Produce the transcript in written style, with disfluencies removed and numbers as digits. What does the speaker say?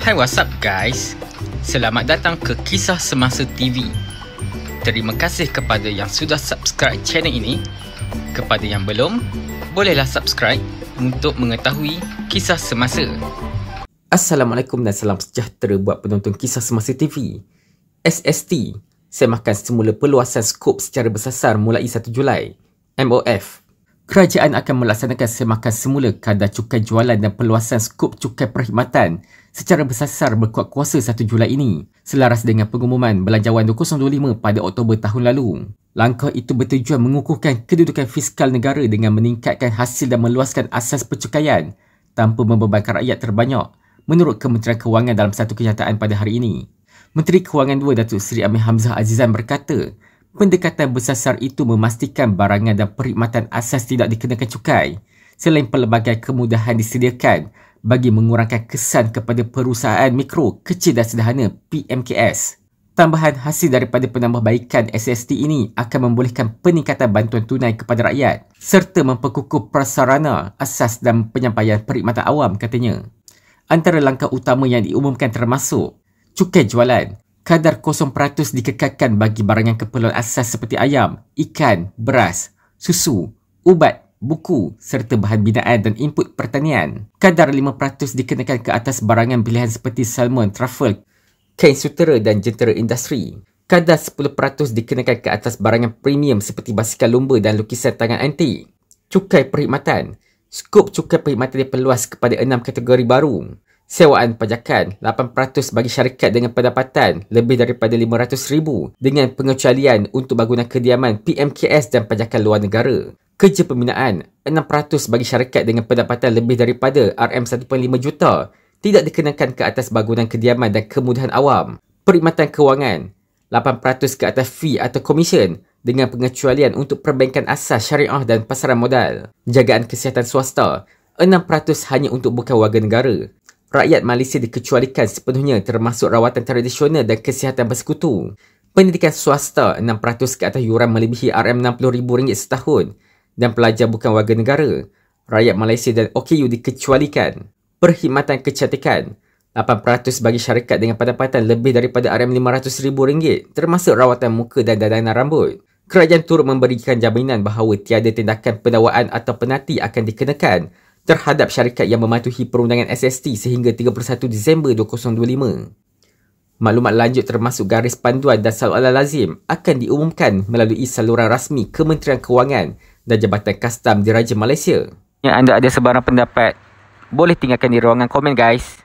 Hai, what's up guys? Selamat datang ke Kisah Semasa TV. Terima kasih kepada yang sudah subscribe channel ini. Kepada yang belum, bolehlah subscribe untuk mengetahui kisah semasa. Assalamualaikum dan salam sejahtera buat penonton Kisah Semasa TV. SST, semakan semula perluasan skop secara bersasar mulai 1 Julai. MOF, kerajaan akan melaksanakan semakan semula kadar cukai jualan dan perluasan skop cukai perkhidmatan secara bersasar berkuat kuasa 1 Julai ini, selaras dengan pengumuman Belanjawan 2025 pada Oktober tahun lalu. Langkah itu bertujuan mengukuhkan kedudukan fiskal negara dengan meningkatkan hasil dan meluaskan asas percukaian tanpa membebankan rakyat terbanyak, menurut Kementerian Kewangan dalam satu kenyataan pada hari ini. Menteri Kewangan 2 Datuk Seri Amir Hamzah Azizan berkata, pendekatan bersasar itu memastikan barangan dan perkhidmatan asas tidak dikenakan cukai, selain pelbagai kemudahan disediakan bagi mengurangkan kesan kepada perusahaan mikro, kecil dan sederhana PMKS. Tambahan hasil daripada penambahbaikan SST ini akan membolehkan peningkatan bantuan tunai kepada rakyat serta memperkukuh prasarana asas dan penyampaian perkhidmatan awam, katanya. Antara langkah utama yang diumumkan termasuk cukai jualan. Kadar 0% dikekalkan bagi barangan keperluan asas seperti ayam, ikan, beras, susu, ubat, buku serta bahan binaan dan input pertanian. Kadar 5% dikenakan ke atas barangan pilihan seperti salmon, truffle, kain sutera dan jentera industri. Kadar 10% dikenakan ke atas barangan premium seperti basikal lumba dan lukisan tangan antik. Cukai perkhidmatan. Skop cukai perkhidmatan diperluas kepada 6 kategori baru. Sewaan pajakan 8% bagi syarikat dengan pendapatan lebih daripada RM500,000 dengan pengecualian untuk bangunan kediaman PMKS dan pajakan luar negara. Kerja pembinaan 6% bagi syarikat dengan pendapatan lebih daripada RM1.5 juta tidak dikenakan ke atas bangunan kediaman dan kemudahan awam. Perkhidmatan kewangan 8% ke atas fee atau komisen dengan pengecualian untuk perbankan asas, syariah dan pasaran modal. Jagaan kesihatan swasta 6% hanya untuk bukan warga negara. Rakyat Malaysia dikecualikan sepenuhnya termasuk rawatan tradisional dan kesihatan bersekutu. Pendidikan swasta 6% ke atas yuran melebihi RM60,000 setahun dan pelajar bukan warga negara. Rakyat Malaysia dan OKU dikecualikan. Perkhidmatan kecantikan 8% bagi syarikat dengan pendapatan lebih daripada RM500,000 termasuk rawatan muka dan dandanan rambut. Kerajaan turut memberikan jaminan bahawa tiada tindakan pendakwaan atau penalti akan dikenakan terhadap syarikat yang mematuhi perundangan SST sehingga 31 Disember 2025. Maklumat lanjut termasuk garis panduan dan soalan lazim akan diumumkan melalui saluran rasmi Kementerian Kewangan dan Jabatan Kastam Diraja Malaysia. Yang anda ada sebarang pendapat, boleh tinggalkan di ruangan komen guys.